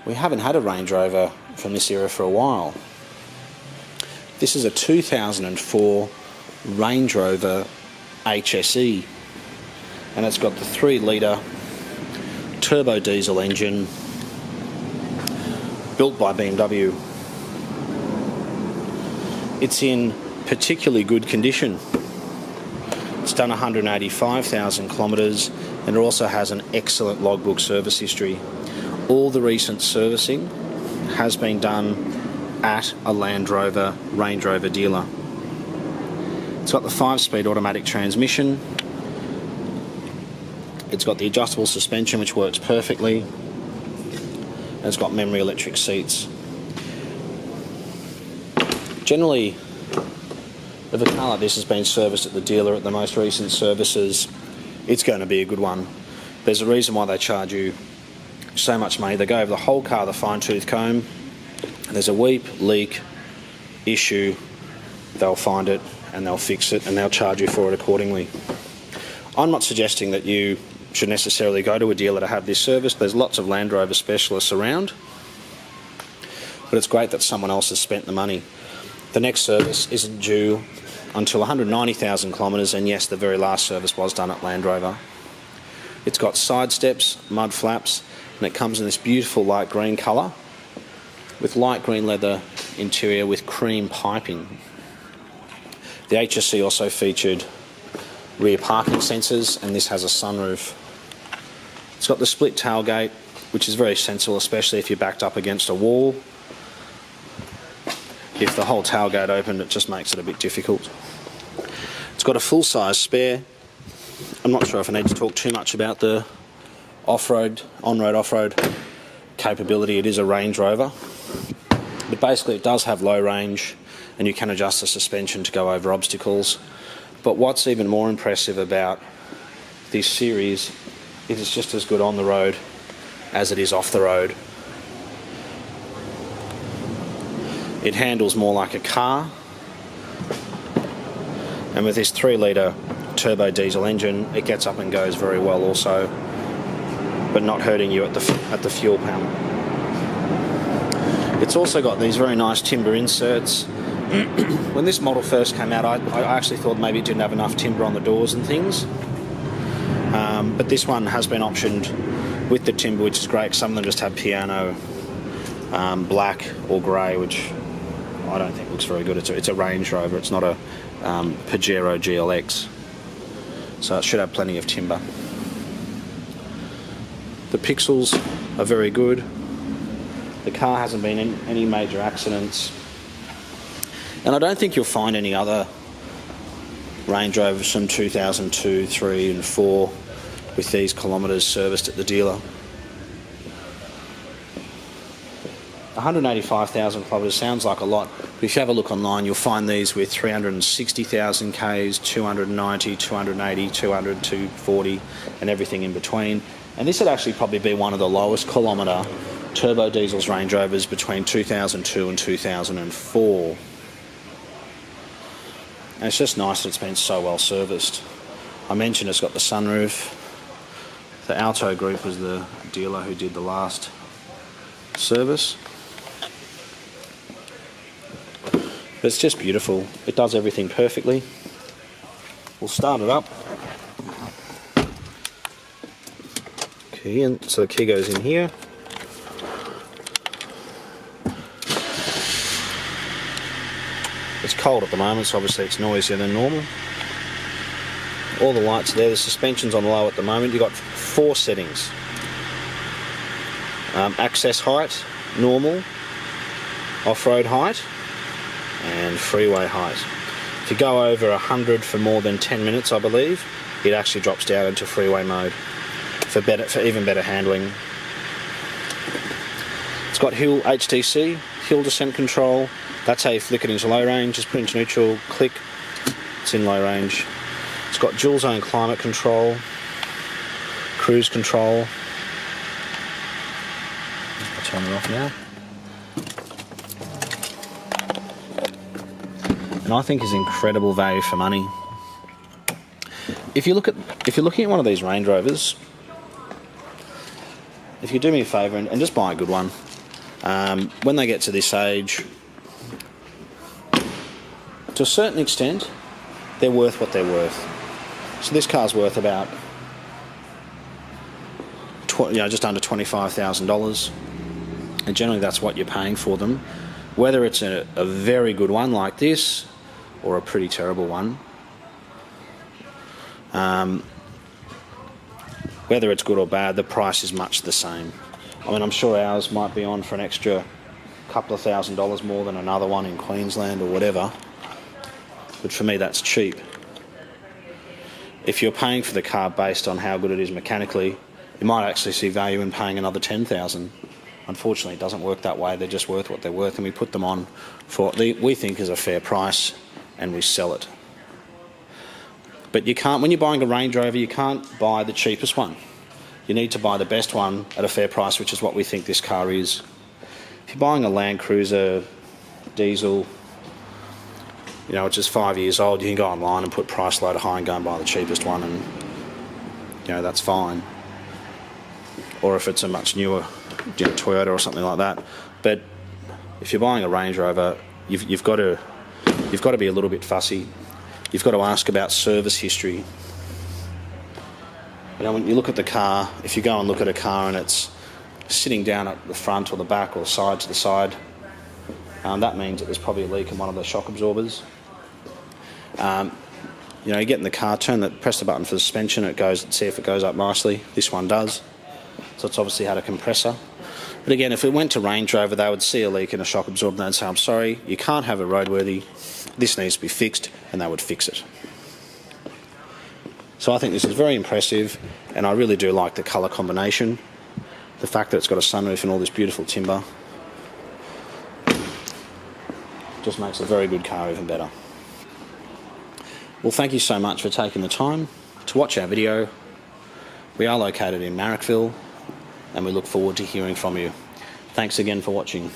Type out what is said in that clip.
We haven't had a Range Rover from this era for a while. This is a 2004 Range Rover HSE, and it's got the 3-litre turbo diesel engine built by BMW. It's in particularly good condition. It's done 185,000 kilometres, and it also has an excellent logbook service history. All the recent servicing has been done at a Range Rover dealer. It's got the 5-speed automatic transmission. It's got the adjustable suspension, which works perfectly. And it's got memory electric seats. Generally, if a car like this has been serviced at the dealer at the most recent services, it's going to be a good one. There's a reason why they charge you so much money. They go over the whole car with a fine-tooth comb. There's a weep, leak, issue, they'll find it and they'll fix it and they'll charge you for it accordingly. I'm not suggesting that you should necessarily go to a dealer to have this serviced. There's lots of Land Rover specialists around, but it's great that someone else has spent the money. The next service isn't due until 190,000 kilometres, and yes, the very last service was done at Land Rover. It's got side steps, mud flaps, and it comes in this beautiful light green colour with light green leather interior with cream piping. The HSE also featured rear parking sensors, and this has a sunroof. It's got the split tailgate, which is very sensible, especially if you're backed up against a wall. If the whole tailgate opened, it just makes it a bit difficult. It's got a full-size spare. I'm not sure if I need to talk too much about the on-road off-road capability. It is a Range Rover, but basically it does have low range, and you can adjust the suspension to go over obstacles. But what's even more impressive about this series is it's just as good on the road as it is off the road. It handles more like a car, and with this 3-litre turbo diesel engine, it gets up and goes very well also, but not hurting you at the fuel panel. It's also got these very nice timber inserts. When this model first came out, I actually thought maybe it didn't have enough timber on the doors and things, but this one has been optioned with the timber, which is great. Some of them just have piano black or grey, which I don't think looks very good. It's a Range Rover, it's not a Pajero GLX, so it should have plenty of timber. The pixels are very good. The car hasn't been in any major accidents, and I don't think you'll find any other Range Rovers from 2002, 3 and 4 with these kilometres serviced at the dealer. 185,000 kilometres sounds like a lot, but if you have a look online, you'll find these with 360,000 Ks, 290, 280, 200, 240, and everything in between. And this would actually probably be one of the lowest kilometre turbo diesels Range Rovers between 2002 and 2004. And it's just nice that it's been so well serviced. I mentioned it's got the sunroof. The Alto Group was the dealer who did the last service. But it's just beautiful. It does everything perfectly. We'll start it up. Okay, and so the key goes in here. It's cold at the moment, so obviously it's noisier than normal. All the lights are there. The suspension's on low at the moment. You've got 4 settings. Access height, normal, off-road height, and freeway height. If you go over 100 for more than 10 minutes, I believe, it actually drops down into freeway mode for even better handling. It's got hill HTC, hill descent control. That's how you flick it into low range. Just put it into neutral, click, it's in low range. It's got dual zone climate control, cruise control. I'll turn it off now. And I think is incredible value for money. If you're looking at one of these Range Rovers, if you do me a favour and just buy a good one, When they get to this age, to a certain extent, they're worth what they're worth. So this car's worth about just under $25,000, and generally that's what you're paying for them. Whether it's a very good one like this or a pretty terrible one, whether it's good or bad, the price is much the same. I mean, I'm sure ours might be on for an extra couple of $1,000s more than another one in Queensland or whatever, but for me that's cheap. If you're paying for the car based on how good it is mechanically, you might actually see value in paying another $10,000. Unfortunately, it doesn't work that way. They're just worth what they're worth, and we put them on for what we think is a fair price, and we sell it. But you can't, when you're buying a Range Rover, you can't buy the cheapest one. You need to buy the best one at a fair price, which is what we think this car is. If you're buying a Land Cruiser diesel, which is 5 years old, you can go online and put price loader high and go and buy the cheapest one, and that's fine. Or if it's a much newer Toyota or something like that. But if you're buying a Range Rover, you've got to be a little bit fussy. You've got to ask about service history. When you look at the car, if you go and look at a car and it's sitting down at the front or the back or side to the side, that means that there's probably a leak in one of the shock absorbers. You get in the car, press the button for the suspension, it goes, see if it goes up nicely. This one does. So it's obviously had a compressor. But again, if it went to Range Rover, they would see a leak in a shock absorber and they'd say, I'm sorry, you can't have a roadworthy, this needs to be fixed, and they would fix it. So I think this is very impressive, and I really do like the colour combination. The fact that it's got a sunroof and all this beautiful timber just makes a very good car even better. Well, thank you so much for taking the time to watch our video. We are located in Marrickville, and we look forward to hearing from you. Thanks again for watching.